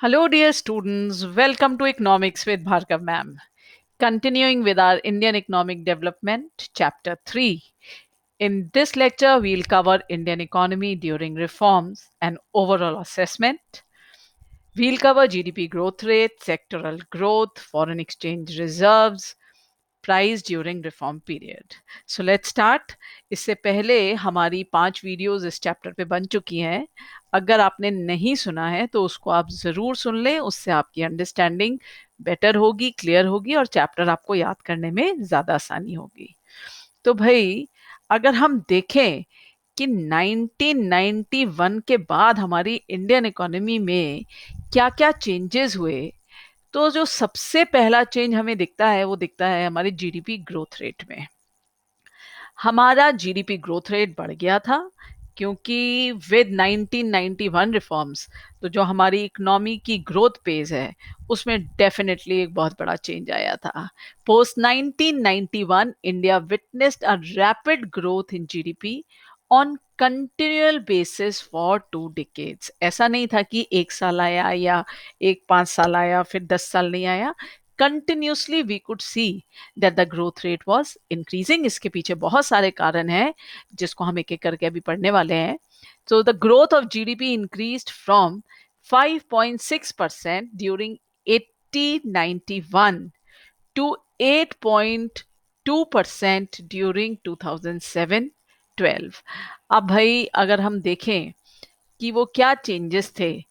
Hello, dear students. Welcome to Economics with Bhargav ma'am. Continuing with our Indian Economic Development, Chapter 3. In this lecture, we'll cover Indian economy during reforms and overall assessment. We'll cover GDP growth rate, sectoral growth, foreign exchange reserves, price during reform period. So let's start. इससे पहले हमारी 5 videos इस chapter पे बन चुकी हैं। अगर आपने नहीं सुना है तो उसको आप ज़रूर सुन लें, उससे आपकी अंडरस्टैंडिंग बेटर होगी, क्लियर होगी और चैप्टर आपको याद करने में ज़्यादा आसानी होगी। तो भाई, अगर हम देखें कि 1991 के बाद हमारी इंडियन इकोनॉमी में क्या-क्या चेंजेस हुए, तो जो सबसे पहला चेंज हमें दिखता है वो दिखता है हमारे जीडीपी ग्रोथ रेट में। हमारा जीडीपी ग्रोथ रेट बढ़ गया था क्योंकि विद 1991 रिफॉर्म्स, तो जो हमारी इकोनॉमी की ग्रोथ पेज है उसमें डेफिनेटली एक बहुत बड़ा चेंज आया था। Post 1991 India witnessed a rapid growth in GDP on continual basis for 2 decades. ऐसा नहीं था कि 1 साल आया या 5 साल आया फिर 10 साल नहीं आया। Continuously we could see that the growth rate was increasing. इसके पीछे बहुत सारे कारण हैं जिसको हम एक एक करके अभी पढ़ने वाले हैं। So the growth of GDP increased from 5.6% during 1891 to 8.2% during 2007-12। अब भाई अगर हम देखें कि वो क्या चेंजेस थे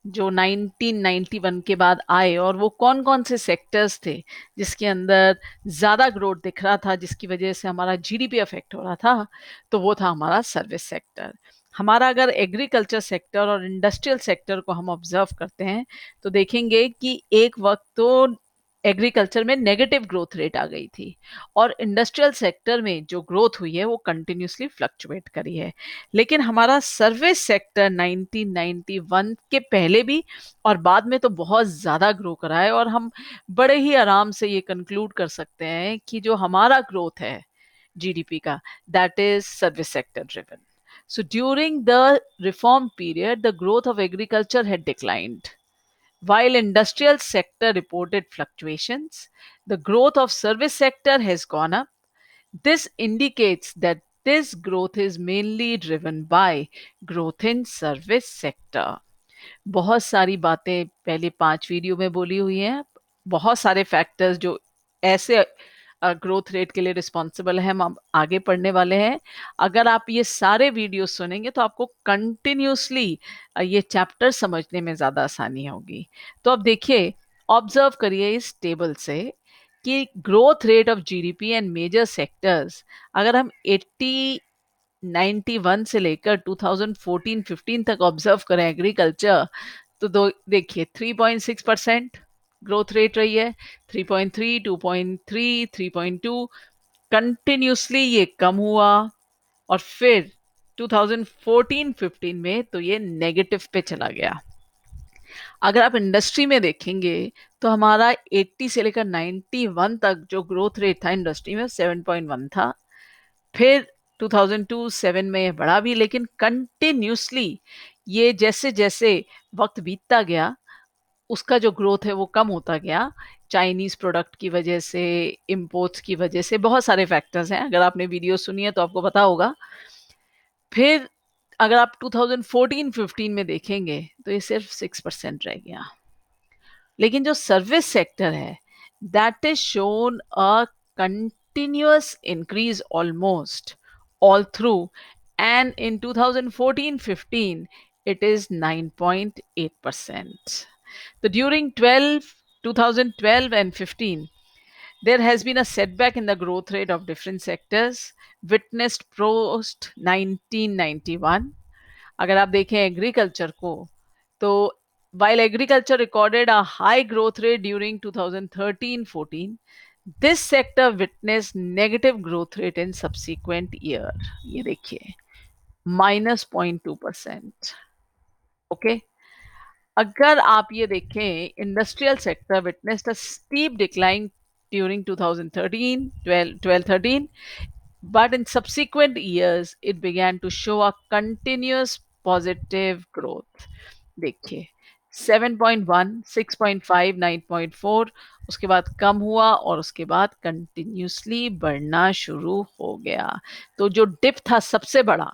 जो 1991 के बाद आए और वो कौन कौन से सेक्टर्स थे जिसके अंदर ज़्यादा ग्रोथ दिख रहा था, जिसकी वजह से हमारा जीडीपी अफेक्ट हो रहा था, तो वो था हमारा सर्विस सेक्टर। हमारा अगर एग्रीकल्चर सेक्टर और इंडस्ट्रियल सेक्टर को हम ऑब्जर्व करते हैं तो देखेंगे कि एक वक्त तो एग्रीकल्चर में नेगेटिव ग्रोथ रेट आ गई थी और इंडस्ट्रियल सेक्टर में जो ग्रोथ हुई है वो कंटिन्यूसली फ्लक्चुएट करी है। लेकिन हमारा सर्विस सेक्टर 1991 के पहले भी और बाद में तो बहुत ज़्यादा ग्रो करा है और हम बड़े ही आराम से ये कंक्लूड कर सकते हैं कि जो हमारा ग्रोथ है जीडीपी का, that is service sector driven. So during the reform period, the growth of agriculture had declined. While industrial sector reported fluctuations, the growth of service sector has gone up. This indicates that this growth is mainly driven by growth in service sector. बहुत सारी बातें पहले 5 video में बोली हुई हैं। बहुत सारे फैक्टर्स जो ऐसे ग्रोथ रेट के लिए रिस्पॉन्सिबल है हम आगे पढ़ने वाले हैं। अगर आप ये सारे वीडियो सुनेंगे तो आपको कंटिन्यूसली ये चैप्टर समझने में ज़्यादा आसानी होगी। तो अब देखिए, ऑब्जर्व करिए इस टेबल से कि growth rate of GDP and major sectors, अगर हम 91 से लेकर 2014-15 तक ऑब्जर्व करें एग्रीकल्चर, तो देखिए 3.6% ग्रोथ रेट रही है। 3.3, 2.3, 3.2, कंटिन्यूसली ये कम हुआ और फिर 2014-15 में तो ये नेगेटिव पे चला गया। अगर आप इंडस्ट्री में देखेंगे तो हमारा 80 से लेकर 91 तक जो ग्रोथ रेट था इंडस्ट्री में 7.1 था। फिर 2002-7 में बढ़ा भी, लेकिन कंटिन्यूसली ये जैसे जैसे वक्त बीतता गया उसका जो ग्रोथ है वो कम होता गया। चाइनीज प्रोडक्ट की वजह से, इंपोर्ट्स की वजह से, बहुत सारे फैक्टर्स हैं। अगर आपने वीडियो सुनी है तो आपको पता होगा। फिर अगर आप 2014-15 में देखेंगे तो ये सिर्फ 6% रह गया। लेकिन जो सर्विस सेक्टर है that is shown a continuous increase almost all through, and in 2014-15 it is 9.8%. So during 2012 and 15 there has been a setback in the growth rate of different sectors witnessed post 1991. अगर आप देखें agriculture को तो while agriculture recorded a high growth rate during 2013-14, this sector witnessed negative growth rate in subsequent year. ये देखिए -0.2%। Okay, अगर आप ये देखें industrial sector witnessed a steep decline during 2013 12-13, but in subsequent years it began to show a continuous positive growth. देखिए 7.1, 6.5, 9.4, उसके बाद कम हुआ और उसके बाद कंटिन्यूसली बढ़ना शुरू हो गया। तो जो डिप था सबसे बड़ा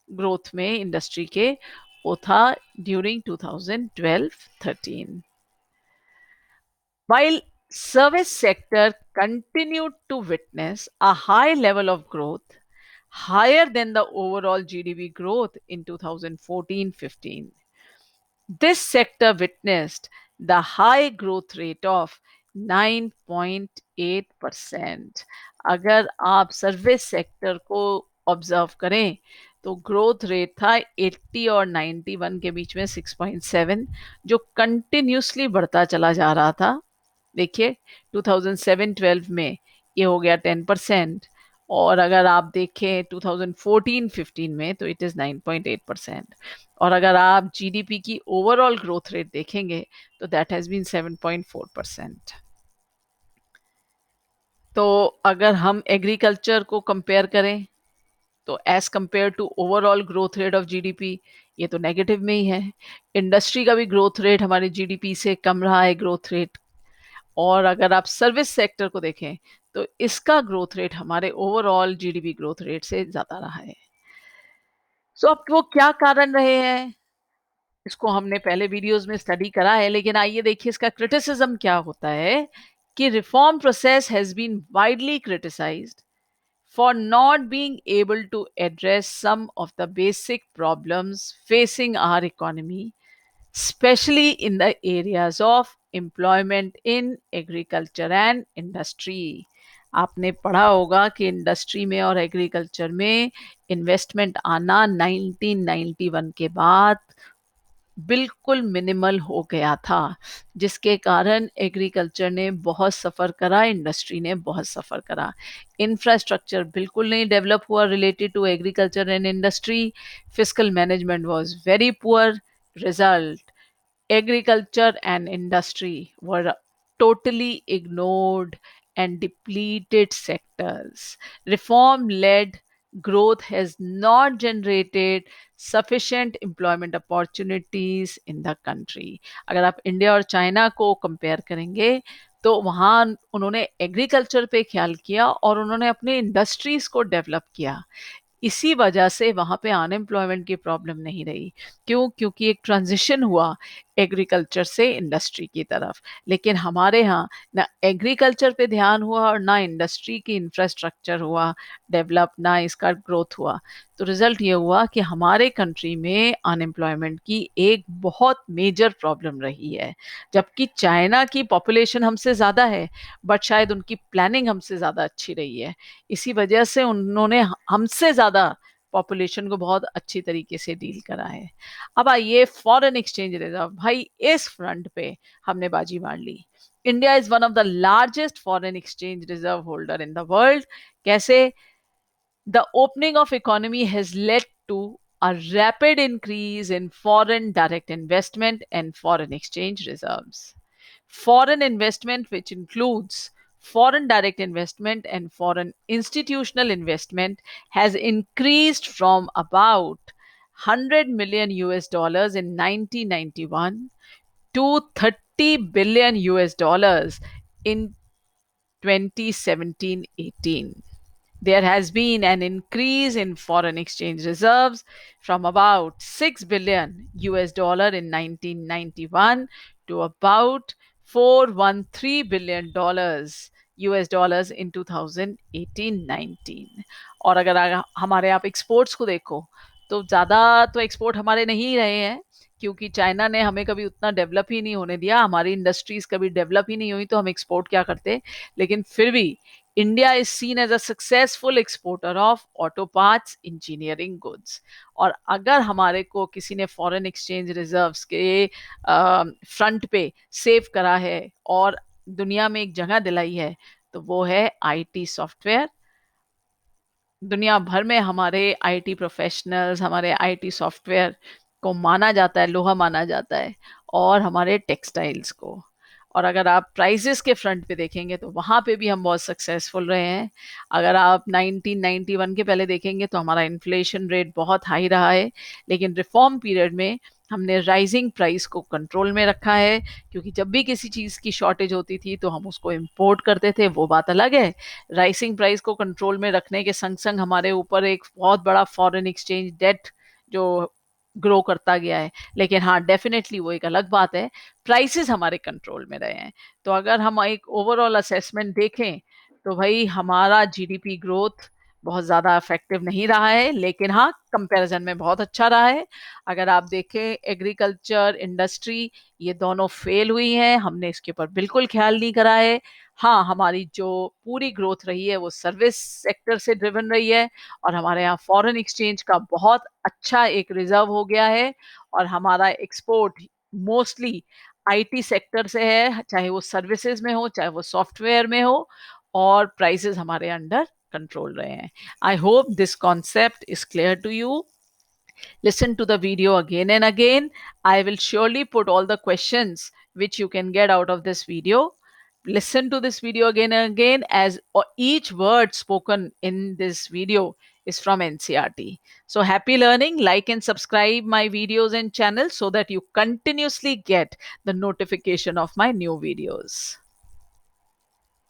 ग्रोथ में इंडस्ट्री के, वो था during 2012-13, while service sector continued to witness a high level of growth, higher than the overall GDP growth in 2014-15. This sector witnessed the high growth rate of 9.8%. अगर आप सर्विस सेक्टर को observe करें तो growth rate था 80 और 91 के बीच में 6.7, जो कंटिन्यूसली बढ़ता चला जा रहा था। देखिए 2007-12 में ये हो गया 10%, और अगर आप देखें 2014-15 में तो इट इज़ 9.8%, और अगर आप जीडीपी की ओवरऑल ग्रोथ रेट देखेंगे तो दैट हैज़ बीन 7.4%। तो अगर हम एग्रीकल्चर को कंपेयर करें तो as compare to overall growth rate of GDP, ये तो नेगेटिव में ही है। इंडस्ट्री का भी ग्रोथ रेट हमारे जीडीपी से कम रहा है ग्रोथ रेट, और अगर आप सर्विस सेक्टर को देखें तो इसका ग्रोथ रेट हमारे ओवरऑल जीडीपी ग्रोथ रेट से ज्यादा रहा है। सो अब वो क्या कारण रहे हैं, इसको हमने पहले वीडियोस में स्टडी करा है, लेकिन आइए देखिए इसका क्रिटिसिज्म क्या होता है कि reform process has been widely criticised for not being able to address some of the basic problems facing our economy, especially in the areas of employment in agriculture and industry. आपने पढ़ा होगा कि industry में और agriculture में investment आना 1991 के बाद बिल्कुल मिनिमल हो गया था, जिसके कारण एग्रीकल्चर ने बहुत सफ़र करा, इंडस्ट्री ने बहुत सफ़र करा। इंफ्रास्ट्रक्चर बिल्कुल नहीं डेवलप हुआ related to agriculture and industry, physical management was very poor, result agriculture and industry were totally ignored and depleted sectors. Reform led growth has not generated sufficient employment opportunities in the country. अगर आप India और China को compare करेंगे तो वहाँ उन्होंने agriculture पे ख्याल किया और उन्होंने अपने इंडस्ट्रीज को डेवलप किया। इसी वजह से वहाँ पे अनएम्प्लॉयमेंट की प्रॉब्लम नहीं रही। क्यों? क्योंकि एक ट्रांजिशन हुआ एग्रीकल्चर से इंडस्ट्री की तरफ। लेकिन हमारे यहाँ ना एग्रीकल्चर पे ध्यान हुआ और ना इंडस्ट्री की इंफ्रास्ट्रक्चर हुआ डेवलप, ना इसका ग्रोथ हुआ। तो रिजल्ट ये हुआ कि हमारे कंट्री में अनएम्प्लॉयमेंट की एक बहुत मेजर प्रॉब्लम रही है। जबकि चाइना की पॉपुलेशन हमसे ज़्यादा है, बट शायद उनकी प्लानिंग हमसे ज़्यादा अच्छी रही है। इसी वजह से उन्होंने हमसे ज़्यादा पॉपुलेशन को बहुत अच्छी तरीके से डील करा है। अब आइए फॉरेन एक्सचेंज रिजर्व, भाई इस फ्रंट पे हमने बाजी मार ली। India is one of the largest foreign exchange reserve holder in the world. कैसे? The opening of economy has led to a rapid increase in foreign direct investment and foreign exchange reserves. Foreign investment, which includes foreign direct investment and foreign institutional investment, has increased from about 100 million US dollars in 1991 to 30 billion US dollars in 2017-18. There has been an increase in foreign exchange reserves from about 6 billion US dollar in 1991 to about 413 billion dollars US dollars in 2018-19। और अगर हमारे आप exports को देखो तो ज़्यादा तो export हमारे नहीं रहे हैं, क्योंकि चाइना ने हमें कभी उतना डेवलप ही नहीं होने दिया, हमारी इंडस्ट्रीज कभी डेवलप ही नहीं हुई, तो हम एक्सपोर्ट क्या करते। लेकिन फिर भी India is seen as a successful exporter of auto parts engineering goods। और अगर हमारे को किसी ने फॉरेन एक्सचेंज रिजर्व्स के फ्रंट पे सेव करा है और दुनिया में एक जगह दिलाई है तो वो है आईटी सॉफ्टवेयर। दुनिया भर में हमारे आईटी प्रोफेशनल्स, हमारे आईटी सॉफ्टवेयर को माना जाता है, लोहा माना जाता है, और हमारे टेक्सटाइल्स को। और अगर आप प्राइसेस के फ्रंट पे देखेंगे तो वहाँ पे भी हम बहुत सक्सेसफुल रहे हैं। अगर आप 1991 के पहले देखेंगे तो हमारा इन्फ्लेशन रेट बहुत हाई रहा है, लेकिन रिफॉर्म पीरियड में हमने राइजिंग प्राइस को कंट्रोल में रखा है, क्योंकि जब भी किसी चीज़ की शॉर्टेज होती थी तो हम उसको इम्पोर्ट करते थे, वो बात अलग है। राइजिंग प्राइस को कंट्रोल में रखने के संग-संग हमारे ऊपर एक बहुत बड़ा फॉरेन एक्सचेंज डेट जो ग्रो करता गया है। लेकिन हाँ, डेफ़िनेटली वो एक अलग बात है, प्राइसेज़ हमारे कंट्रोल में रहे हैं। तो अगर हम एक ओवरऑल असेसमेंट देखें, तो भई हमारा जीडीपी ग्रोथ बहुत ज़्यादा इफ़ेक्टिव नहीं रहा है, लेकिन हाँ, कंपैरिज़न में बहुत अच्छा रहा है। अगर आप देखें एग्रीकल्चर, इंडस्ट्री, ये दोनों फेल हुई हैं, हमने इसके ऊपर बिल्कुल ख़्याल नहीं करा है। हाँ, हमारी जो पूरी ग्रोथ रही है वो सर्विस सेक्टर से ड्रिवन रही है, और हमारे यहाँ फॉरेन एक्सचेंज का बहुत अच्छा एक रिज़र्व हो गया है, और हमारा एक्सपोर्ट मोस्टली आईटी सेक्टर से है, चाहे वो सर्विसेज़ में हो, चाहे वो सॉफ्टवेयर में हो, और प्राइसेज़ हमारे अंडर कंट्रोल रहे हैं। I hope this concept is clear to you. Listen to the video again and again. I will surely put all the questions which you can get out of this video. Listen to this video again and again, as each word spoken in this video is from NCRT. So happy learning. Like and subscribe my videos and channel so that you continuously get the notification of my new videos.